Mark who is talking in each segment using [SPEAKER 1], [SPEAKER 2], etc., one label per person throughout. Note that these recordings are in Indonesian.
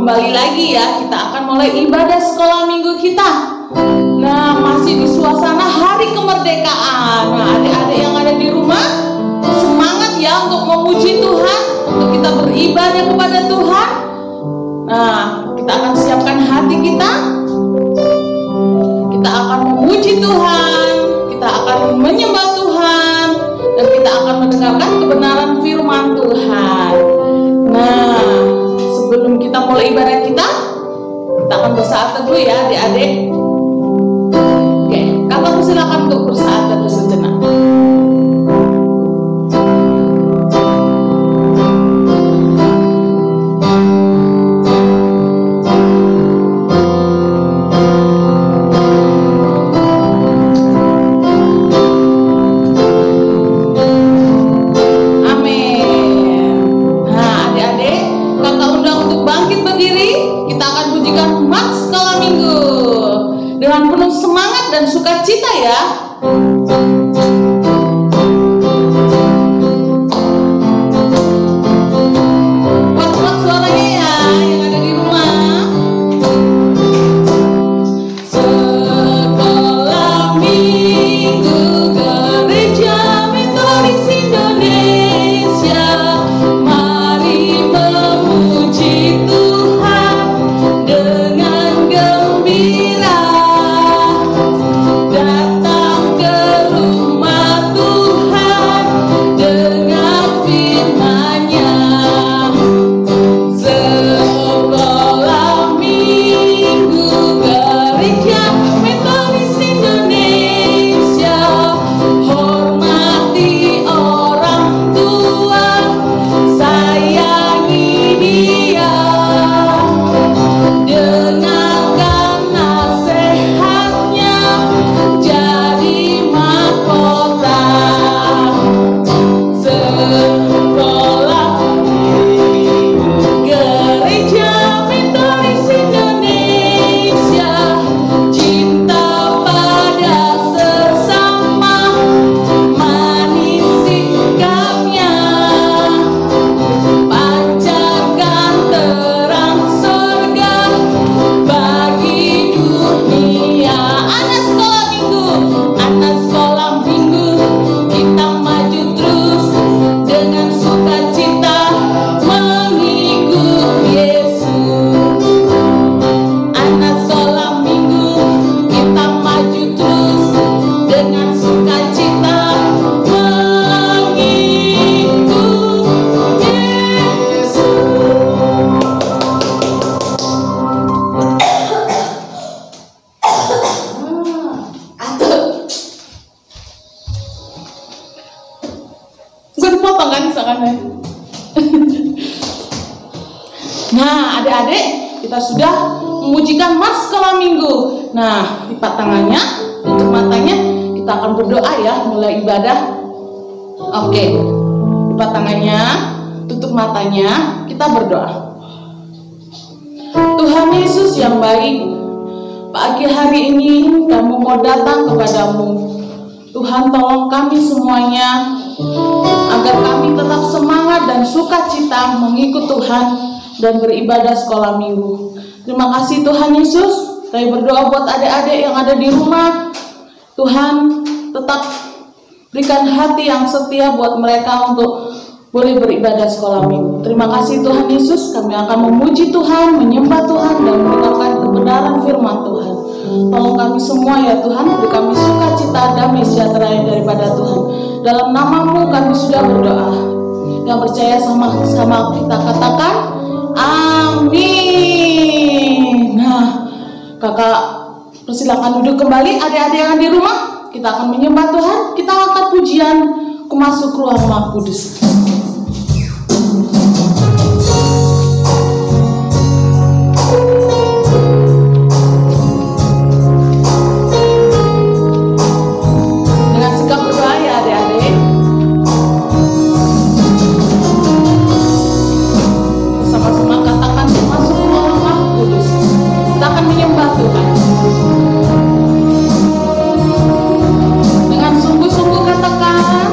[SPEAKER 1] kembali lagi ya, kita akan mulai ibadah sekolah minggu kita. Nah, masih di suasana hari kemerdekaan. Nah, adik-adik yang ada di rumah, semangat ya untuk memuji Tuhan, untuk kita beribadah kepada Tuhan. Nah, kita akan siapkan hati kita. Kita akan memuji Tuhan, kita akan menyembah Tuhan, dan kita akan mendengarkan kebenaran firman Tuhan. Nah, sebelum kita mulai ibadah kita akan bersaat teduh ya adik-adik. Oke, kakak persilakan untuk bersaat teduh sejenak. Dan sukacita ya. Buat suaranya ya yang ada di rumah. Sekolah minggu Gereja Metodis Indonesia, mari memuji Tuhan dengan gembira. Datang ke rumah Tuhan dengan firman-Nya. Sekolah minggu Gereja Metodis Indonesia, hormati orang tua, sayangi dia, dengarkan nasihatnya, jadi mahkota. Sekolah Gereja Metodis Indonesia, cinta pada sesama, manis sikapnya, pancarkan terang surga bagi dunia. Anak sekolah minggu, kita maju terus dengan sukacita mengikut Yesus. Anak sekolah minggu, kita maju terus dengan sukacita mengikut Yesus. Gue dipotong kan misalkan. Nah, adik-adik, kita sudah memujikan Mas Sekolah Minggu. Nah, lipat tangannya, tutup matanya, kita akan berdoa ya mulai ibadah. Oke, lipat tangannya, tutup matanya, kita berdoa. Tuhan Yesus yang baik, pagi hari ini kami mau datang kepadamu. Tuhan, tolong kami semuanya agar kami tetap semangat dan sukacita mengikut Tuhan dan beribadah sekolah minggu. Terima kasih Tuhan Yesus. Kami berdoa buat adik-adik yang ada di rumah. Tuhan, tetap berikan hati yang setia buat mereka untuk boleh beribadah sekolah minggu. Terima kasih Tuhan Yesus. Kami akan memuji Tuhan, menyembah Tuhan, dan mendengarkan kebenaran firman Tuhan. Tolong kami semua ya Tuhan, beri kami sukacita, damai sejahtera yang daripada Tuhan. Dalam nama-Mu kami sudah berdoa. Yang percaya sama-sama kita katakan amin. Nah, kakak persilakan duduk kembali. Adik-adik yang di rumah, kita akan menyembah Tuhan. Kita angkat pujian Ku Masuk Ruang Maha Kudus. Dengan sungguh-sungguh katakan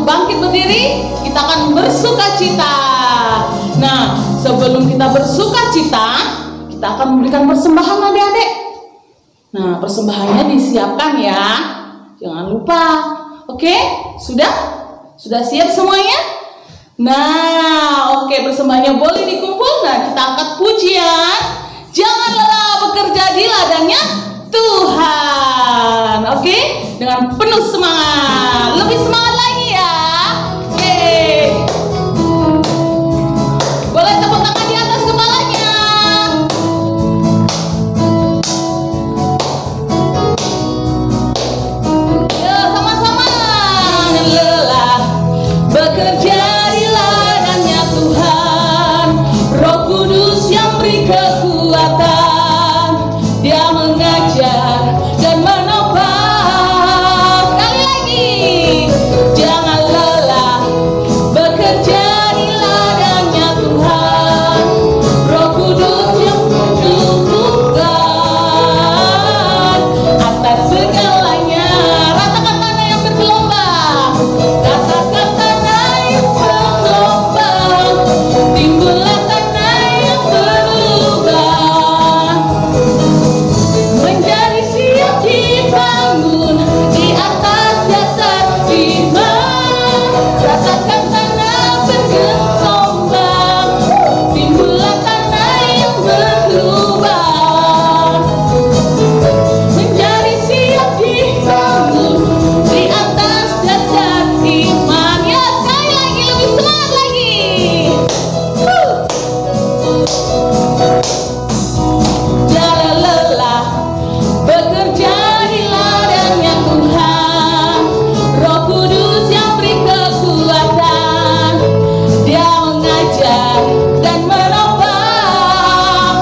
[SPEAKER 1] bangkit berdiri, kita akan bersuka cita. Nah, sebelum kita bersuka cita, kita akan memberikan persembahan adik-adik. Nah, persembahannya disiapkan ya. Jangan lupa. Oke, sudah? Sudah siap semuanya? Nah, oke, persembahannya boleh dikumpul. Nah, kita angkat pujian. Jangan lelah bekerja di ladangnya Tuhan. Oke, dengan penuh semangat. Lebih semangat lagi ya. Boleh tepuk tangan di atas kepalanya. Ya, sama-sama. Lelah bekerja di ladangnya Tuhan. Roh Kudus yang beri kekuatan, Dia mengajar dan menopang. Sekali lagi, jangan lelah bekerja di ladangnya Tuhan. Roh Kudus yang menumbuhkan atas segalanya. Ratakan tanah yang bergelombang, ratakan tanah yang bergelombang, timbullah tanah yang berlubang, menjadi siap dibangun di atas dasar iman. Ratakan tanah bergelombang, timbullah tanah yang berlubang, menjadi siap dibangun di atas dasar iman. Ya, sekali lagi, lebih semangat lagi. Jangan lelah bekerja di ladangnya Tuhan. Roh Kudus yang beri kekuatan, Dia mengajar dan menopang.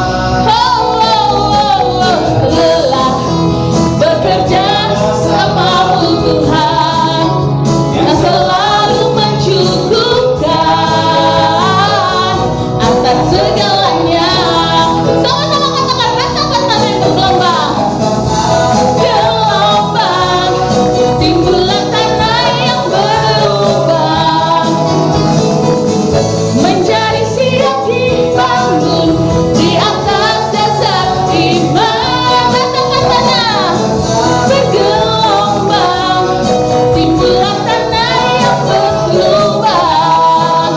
[SPEAKER 1] Lelah bekerja samamu Tuhan, yang selalu mencukupkan atas segalanya. Sama-sama katakan, ratakan tanah yang bergelombang, gelombang, timbullah tanah yang berlubang, menjadi siap dibangun di atas dasar iman. Ratakan tanah bergelombang, timbullah tanah yang berlubang,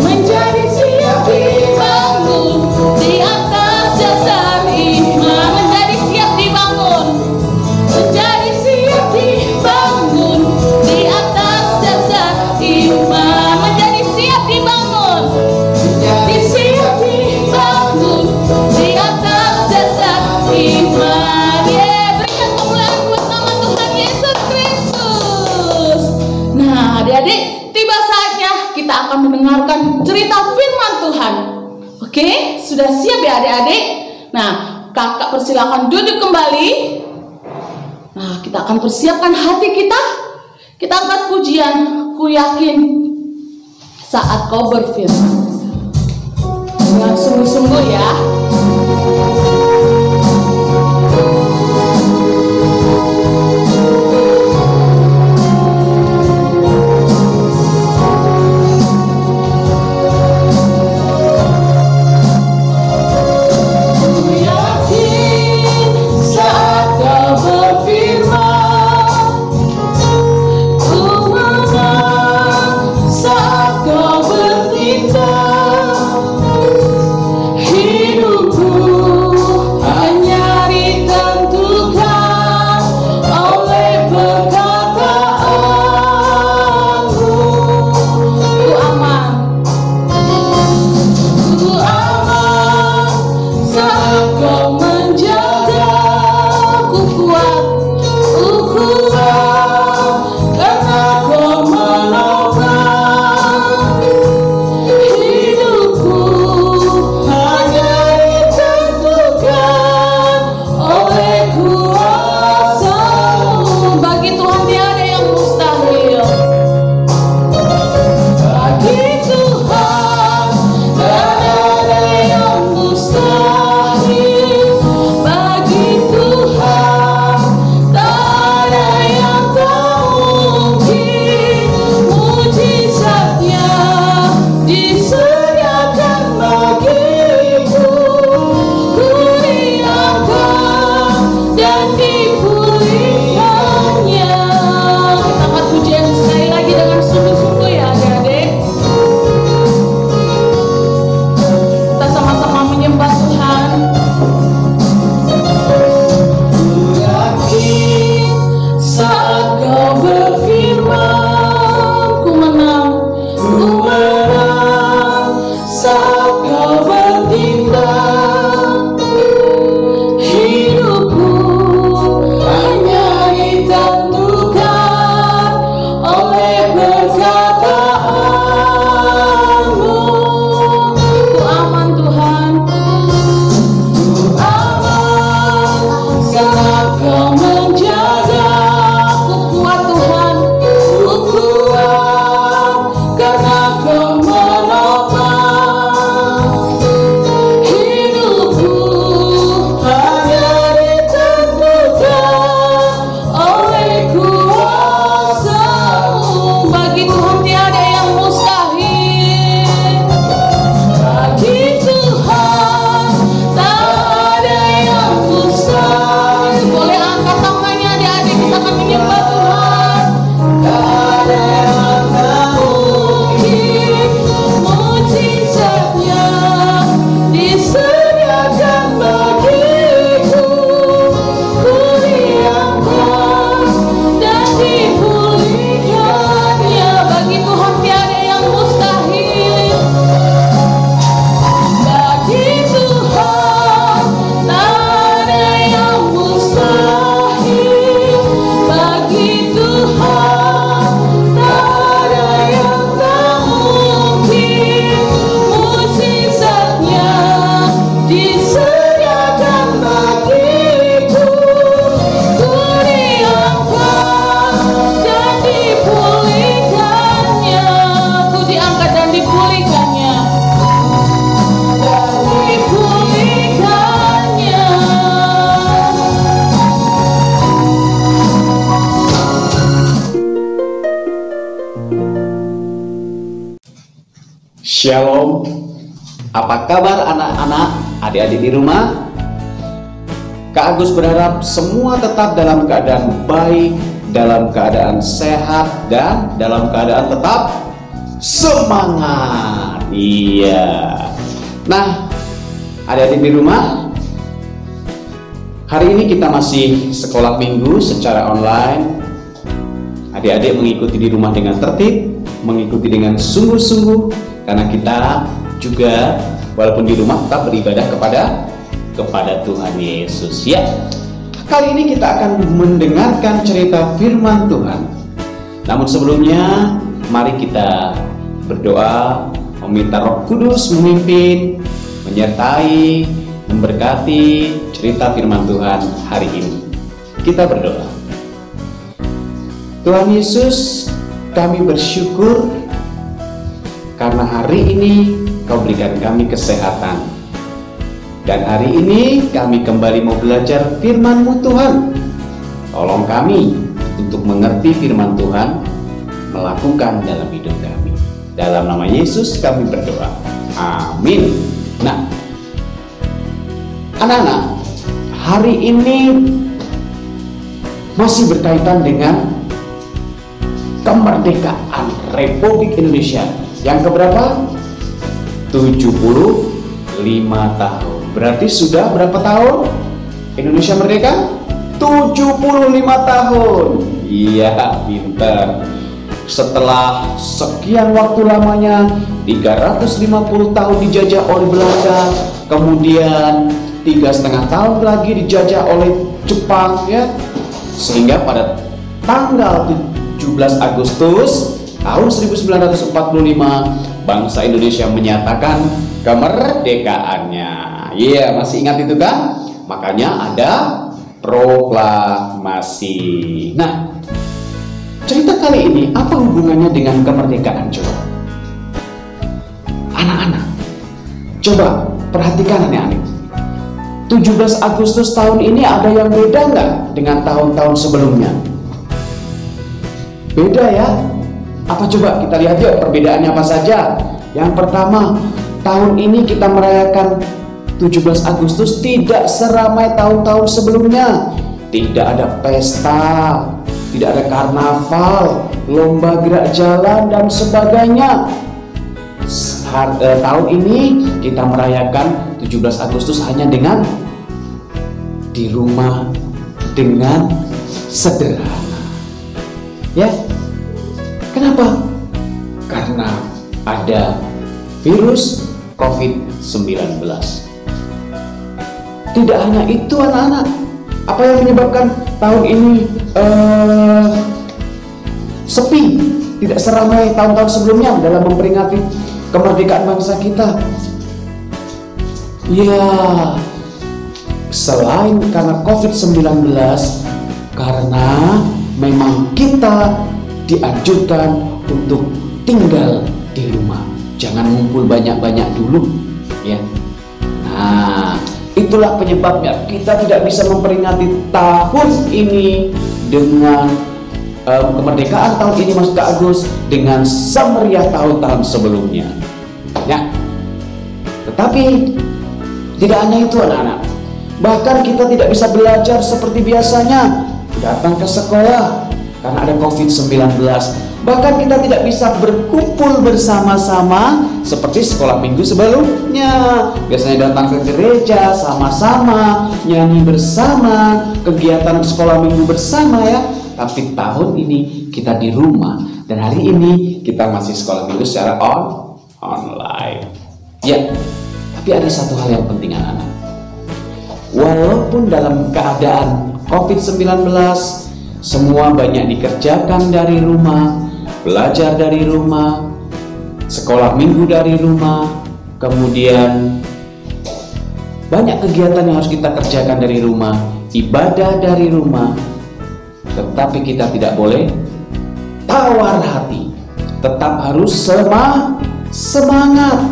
[SPEAKER 1] menjadi siap dibangun di atas dasar iman. Menjadi siap dibangun, menjadi siap dibangun di atas dasar iman. Menjadi siap dibangun, menjadi siap dibangun di atas dasar iman. Berikan kemuliaan buat nama Tuhan Yesus Kristus. Nah, adik-adik, tiba saatnya kita akan mendengarkan cerita firman Tuhan. Oke, sudah siap ya adik-adik? Nah, kakak persilakan duduk kembali. Nah, kita akan persiapkan hati kita. Kita angkat pujian, ku yakin saat kau berfirman. Dengan sungguh-sungguh ya. Ku yakin saat kau berfirman, ku menang saat kau bertindak. Hidupku
[SPEAKER 2] Shalom. Apa kabar anak-anak, adik-adik di rumah? Kak Agus berharap semua tetap dalam keadaan baik, dalam keadaan sehat, dan dalam keadaan tetap semangat. Iya. Nah, adik-adik di rumah, hari ini kita masih sekolah minggu secara online. Adik-adik mengikuti di rumah dengan tertib, mengikuti dengan sungguh-sungguh, karena kita juga walaupun di rumah tetap beribadah kepada Tuhan Yesus. Ya, kali ini kita akan mendengarkan cerita firman Tuhan. Namun sebelumnya, mari kita berdoa, meminta Roh Kudus memimpin, menyertai, memberkati cerita firman Tuhan hari ini. Kita berdoa. Tuhan Yesus, kami bersyukur karena hari ini Kau berikan kami kesehatan. Dan hari ini kami kembali mau belajar firman-Mu Tuhan. Tolong kami untuk mengerti firman Tuhan, melakukan dalam hidup kami. Dalam nama Yesus kami berdoa. Amin. Nah, anak-anak, hari ini masih berkaitan dengan kemerdekaan Republik Indonesia. Yang keberapa? 75 tahun. Berarti sudah berapa tahun Indonesia merdeka? 75 tahun. Iya, pintar. Setelah sekian waktu lamanya, 350 tahun dijajah oleh Belanda, kemudian 3,5 tahun lagi dijajah oleh Jepang, ya. Sehingga pada tanggal 17 Agustus tahun 1945 bangsa Indonesia menyatakan kemerdekaannya. Iya, masih ingat itu kan? Makanya ada proklamasi. Nah, cerita kali ini apa hubungannya dengan kemerdekaan, coba? Anak-anak, coba perhatikan anak-anak. 17 Agustus tahun ini ada yang beda nggak dengan tahun-tahun sebelumnya? Beda ya? Apa coba kita lihat yuk perbedaannya apa saja. Yang pertama, tahun ini kita merayakan 17 Agustus tidak seramai tahun-tahun sebelumnya. Tidak ada pesta, tidak ada karnaval, lomba gerak jalan dan sebagainya. Tahun ini kita merayakan 17 Agustus hanya dengan di rumah dengan sederhana. Ya. Kenapa? Karena ada virus COVID-19. Tidak hanya itu anak-anak. Apa yang menyebabkan tahun ini sepi, tidak seramai tahun-tahun sebelumnya dalam memperingati kemerdekaan bangsa kita? Ya, selain karena COVID-19, karena memang kita dianjurkan untuk tinggal di rumah, jangan ngumpul banyak-banyak dulu, ya. Nah, itulah penyebabnya kita tidak bisa memperingati tahun ini dengan kemerdekaan tahun ini, Mas Kak Agus, dengan semeriah tahun-tahun sebelumnya. Ya, tetapi tidak hanya itu anak-anak, bahkan kita tidak bisa belajar seperti biasanya, datang ke sekolah karena ada COVID-19. Bahkan kita tidak bisa berkumpul bersama-sama seperti sekolah minggu sebelumnya. Biasanya datang ke gereja sama-sama, nyanyi bersama, kegiatan sekolah minggu bersama, ya. Tapi tahun ini kita di rumah, dan hari ini kita masih sekolah minggu secara online. Ya, tapi ada satu hal yang penting anak-anak. Walaupun dalam keadaan COVID-19, semua banyak dikerjakan dari rumah, belajar dari rumah, sekolah minggu dari rumah, kemudian banyak kegiatan yang harus kita kerjakan dari rumah, ibadah dari rumah. Tetapi kita tidak boleh tawar hati, tetap harus semangat,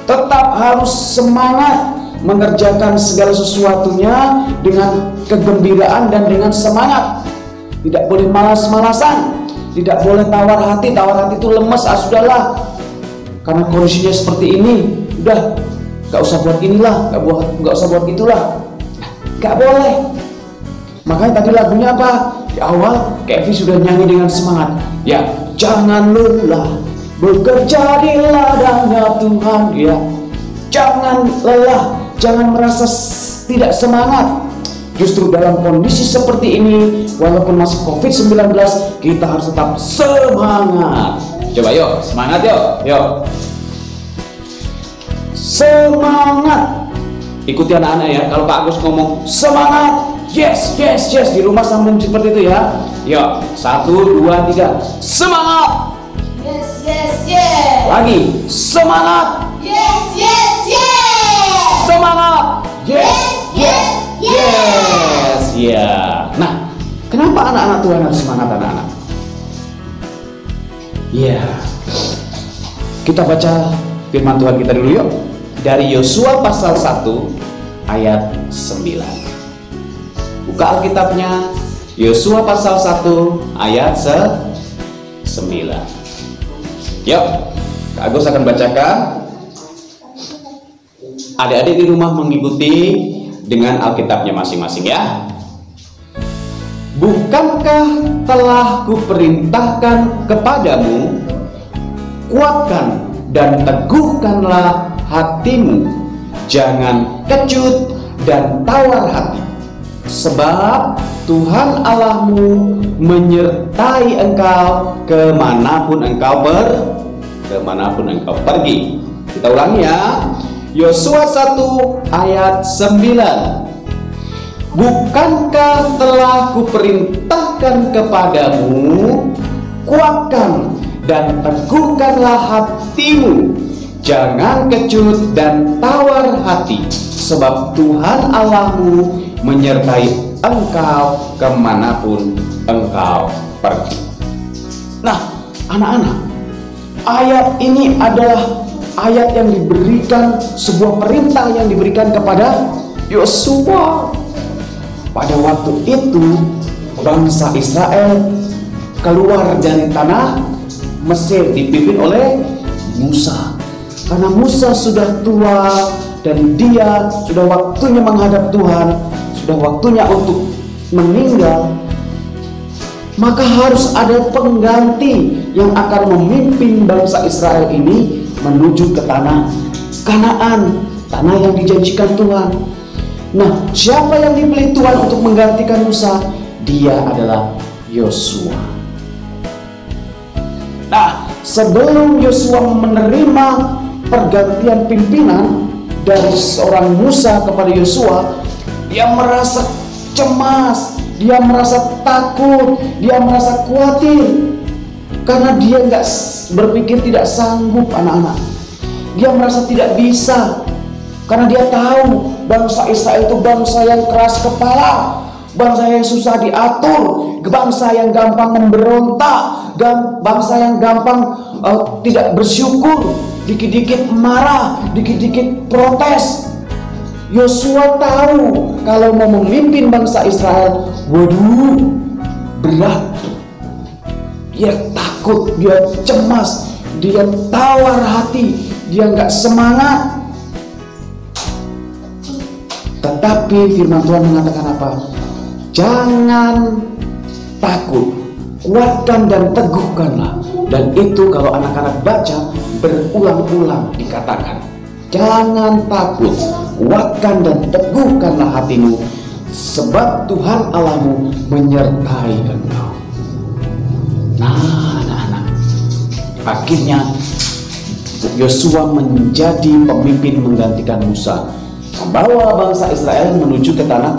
[SPEAKER 2] tetap harus semangat mengerjakan segala sesuatunya dengan kegembiraan dan dengan semangat. Tidak boleh malas-malasan, tidak boleh tawar hati. Tawar hati itu lemes, sudahlah. karena kondisinya seperti ini, udah gak usah buat inilah, gak usah buat itulah. Gak boleh. Makanya tadi lagunya apa? Di awal Kevin sudah nyanyi dengan semangat. Ya, jangan lelah bekerja di ladangnya Tuhan. Ya, jangan lelah, jangan merasa tidak semangat. Justru dalam kondisi seperti ini, walaupun masih COVID-19, kita harus tetap semangat. Coba yuk, semangat yuk, yuk. Semangat. Ikuti anak-anak ya, kalau Pak Agus ngomong semangat, yes, yes, yes, di rumah sambung seperti itu ya. Yuk, 1, 2, 3, semangat.
[SPEAKER 1] Yes, yes, yes.
[SPEAKER 2] Lagi, semangat.
[SPEAKER 1] Yes, yes, yes.
[SPEAKER 2] Semangat. Yes, yes, yes. Ya. Nah, kenapa anak-anak Tuhan harus semangat anak-anak? Ya. Kita baca firman Tuhan kita dulu yuk. Dari Yosua pasal 1 ayat 9. Buka Alkitabnya, Yosua pasal 1 ayat 9. Yuk, Kak Agus akan bacakan. Adik-adik di rumah mengikuti dengan Alkitabnya masing-masing ya. Bukankah telah kuperintahkan kepadamu, kuatkan dan teguhkanlah hatimu, jangan kecut dan tawar hati, sebab Tuhan Allahmu menyertai engkau kemanapun engkau pergi. Kita ulangi ya. Yosua 1 ayat 9. Bukankah telah kuperintahkan kepadamu, kuatkan dan teguhkanlah hatimu, jangan kecut dan tawar hati, sebab Tuhan Allahmu menyertai engkau kemanapun engkau pergi. Nah, anak-anak, ayat ini adalah ayat yang diberikan, sebuah perintah yang diberikan kepada Yosua. Pada waktu itu bangsa Israel keluar dari tanah Mesir dipimpin oleh Musa. Karena Musa sudah tua dan dia sudah waktunya menghadap Tuhan, sudah waktunya untuk meninggal, maka harus ada pengganti yang akan memimpin bangsa Israel ini menuju ke tanah Kanaan, tanah yang dijanjikan Tuhan. Nah, siapa yang dipilih Tuhan untuk menggantikan Musa? Dia adalah Yosua. Nah, sebelum Yosua menerima pergantian pimpinan dari seorang Musa kepada Yosua, dia merasa cemas, dia merasa takut, dia merasa khawatir karena dia nggak berpikir tidak sanggup anak-anak. Dia merasa tidak bisa karena dia tahu bangsa Israel itu bangsa yang keras kepala, bangsa yang susah diatur, bangsa yang gampang memberontak, bangsa yang gampang tidak bersyukur, dikit-dikit marah, dikit-dikit protes. Yosua tahu kalau mau memimpin bangsa Israel, waduh, berat. Dia takut, dia cemas, dia tawar hati, dia nggak semangat. Tetapi firman Tuhan mengatakan apa? Jangan takut, kuatkan dan teguhkanlah. Dan itu kalau anak-anak baca berulang-ulang dikatakan, jangan takut, kuatkan dan teguhkanlah hatimu, sebab Tuhan Allahmu menyertai engkau. Nah, anak-anak, akhirnya Yosua menjadi pemimpin menggantikan Musa, membawa bangsa Israel menuju ke tanah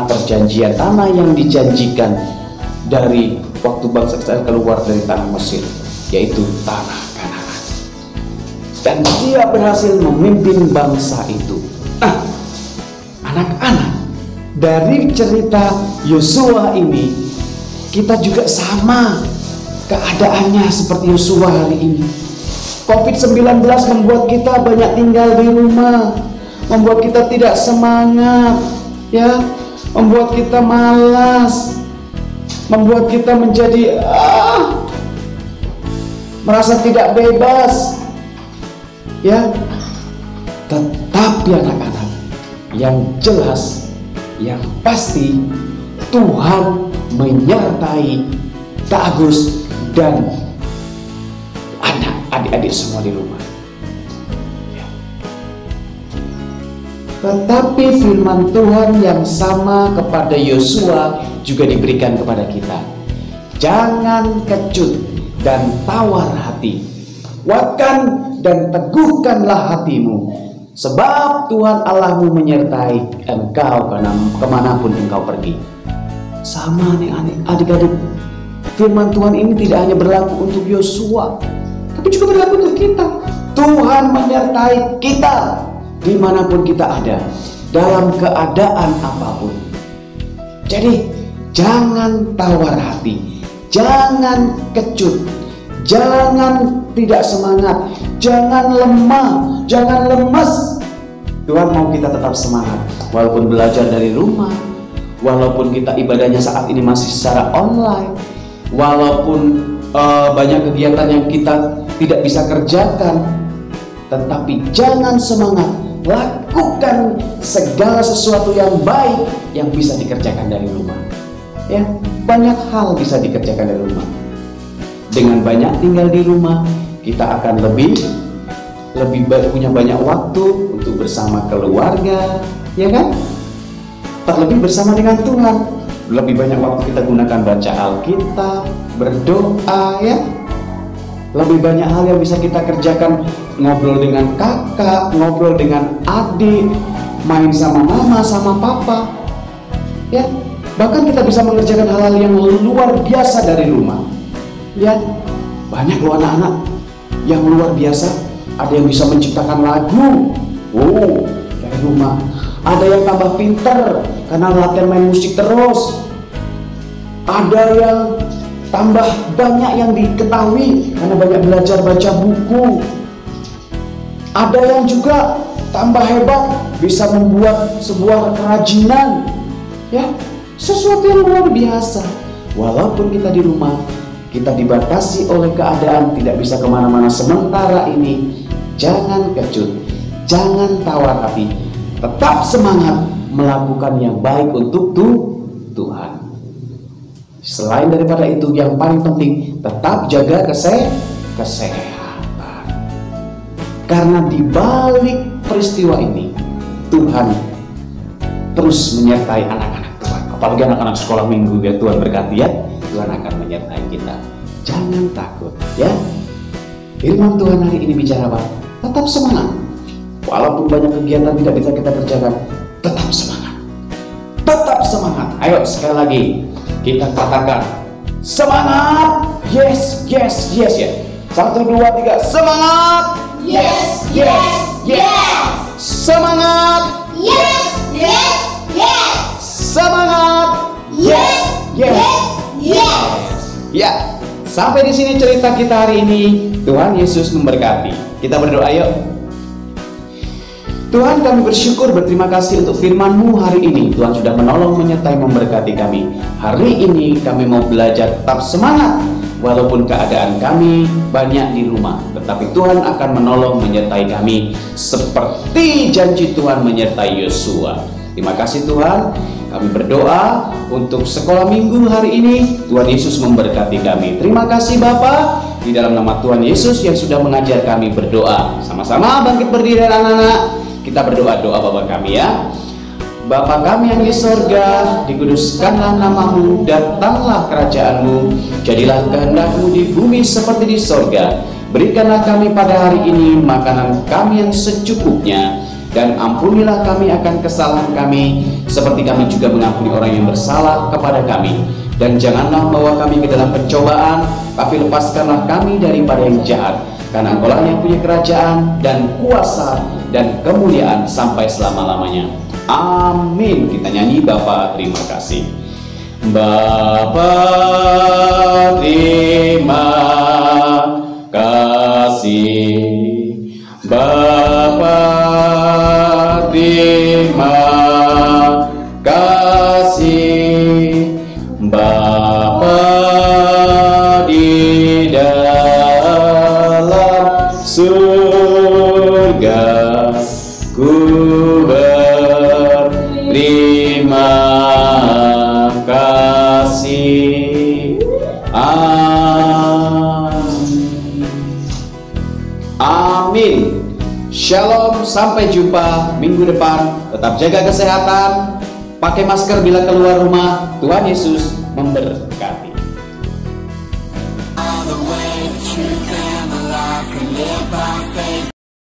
[SPEAKER 2] perjanjian, tanah yang dijanjikan dari waktu bangsa Israel keluar dari tanah Mesir, yaitu tanah Kanaan. Dan dia berhasil memimpin bangsa itu. Nah, anak-anak, dari cerita Yosua ini, kita juga sama keadaannya seperti Yosua hari ini. COVID-19 membuat kita banyak tinggal di rumah, membuat kita tidak semangat, ya, membuat kita malas, membuat kita menjadi merasa tidak bebas. Ya, tetapi anak-anak, yang jelas, yang pasti Tuhan menyertai Kak Agus dan adik-adik semua di rumah. Tetapi firman Tuhan yang sama kepada Yosua juga diberikan kepada kita. Jangan kecut dan tawar hati. Kuatkan dan teguhkanlah hatimu, sebab Tuhan Allahmu menyertai engkau kemanapun engkau pergi. Sama nih adik-adik, firman Tuhan ini tidak hanya berlaku untuk Yosua, tapi juga berlaku untuk kita. Tuhan menyertai kita dimanapun kita ada, dalam keadaan apapun. Jadi jangan tawar hati, jangan kecut, jangan tidak semangat, jangan lemah, jangan lemas. Tuhan mau kita tetap semangat, walaupun belajar dari rumah, walaupun kita ibadahnya saat ini masih secara online, walaupun banyak kegiatan yang kita tidak bisa kerjakan. Tetapi jangan semangat, lakukan segala sesuatu yang baik yang bisa dikerjakan dari rumah. Ya, banyak hal bisa dikerjakan dari rumah. Dengan banyak tinggal di rumah, kita akan lebih punya banyak waktu untuk bersama keluarga, ya kan? Terlebih bersama dengan Tuhan. Lebih banyak waktu kita gunakan baca Alkitab, berdoa, ya. Lebih banyak hal yang bisa kita kerjakan, ngobrol dengan kakak, ngobrol dengan adik, main sama mama, sama papa, ya. Bahkan kita bisa mengerjakan hal-hal yang luar biasa dari rumah. Lihat, banyak loh anak-anak yang luar biasa. Ada yang bisa menciptakan lagu, dari rumah. Ada yang tambah pinter karena latihan main musik terus. Ada yang tambah banyak yang diketahui karena banyak belajar baca buku. Ada yang juga tambah hebat, bisa membuat sebuah kerajinan, ya, sesuatu yang luar biasa. Walaupun kita di rumah, kita dibatasi oleh keadaan, tidak bisa kemana-mana sementara ini. Jangan kecut, jangan tawar hati, tetap semangat melakukan yang baik untuk Tuhan. Selain daripada itu, yang paling penting, tetap jaga kesehatan. Karena di balik peristiwa ini, Tuhan terus menyertai anak-anak Tuhan. Apalagi anak-anak sekolah minggu, ya Tuhan berkati, ya. Tuhan akan menyertai kita. Jangan takut, ya. Firman Tuhan hari ini bicara apa? Tetap semangat. Walaupun banyak kegiatan tidak bisa kita kerjakan, tetap semangat. Tetap semangat. Ayo sekali lagi kita katakan semangat. Yes, yes, yes, yes. 1, 2, 3, semangat.
[SPEAKER 1] Yes, yes, yes.
[SPEAKER 2] Semangat.
[SPEAKER 1] Yes, yes, yes.
[SPEAKER 2] Semangat.
[SPEAKER 1] Yes, yes, yes.
[SPEAKER 2] Ya, sampai di sini cerita kita hari ini. Tuhan Yesus memberkati. Kita berdoa yuk. Tuhan, kami bersyukur, berterima kasih untuk firman-Mu hari ini. Tuhan sudah menolong, menyertai, memberkati kami. Hari ini kami mau belajar tetap semangat. Walaupun keadaan kami banyak di rumah, tetapi Tuhan akan menolong, menyertai kami seperti janji Tuhan menyertai Yosua. Terima kasih Tuhan. Kami berdoa untuk sekolah minggu hari ini. Tuhan Yesus memberkati kami. Terima kasih Bapa. Di dalam nama Tuhan Yesus yang sudah mengajar kami berdoa. Sama-sama bangkit berdiri anak-anak. Kita berdoa doa Bapa kami, ya. Bapa kami yang di sorga, dikuduskanlah namamu, datanglah kerajaanmu, jadilah kehendak-Mu di bumi seperti di sorga. Berikanlah kami pada hari ini makanan kami yang secukupnya, dan ampunilah kami akan kesalahan kami, seperti kami juga mengampuni orang yang bersalah kepada kami. Dan janganlah membawa kami ke dalam pencobaan, tapi lepaskanlah kami daripada yang jahat. Karena Engkau-lah yang punya kerajaan dan kuasa dan kemuliaan sampai selama-lamanya. Amin. Kita nyanyi Bapa terima kasih. Bapa terima kasih. Bapa terima kasih. Bapa di dalam Amin. Shalom, sampai jumpa minggu depan. Tetap jaga kesehatan, pakai masker bila keluar rumah. Tuhan Yesus memberkati.
[SPEAKER 3] All the way, the truth and the life, we live by faith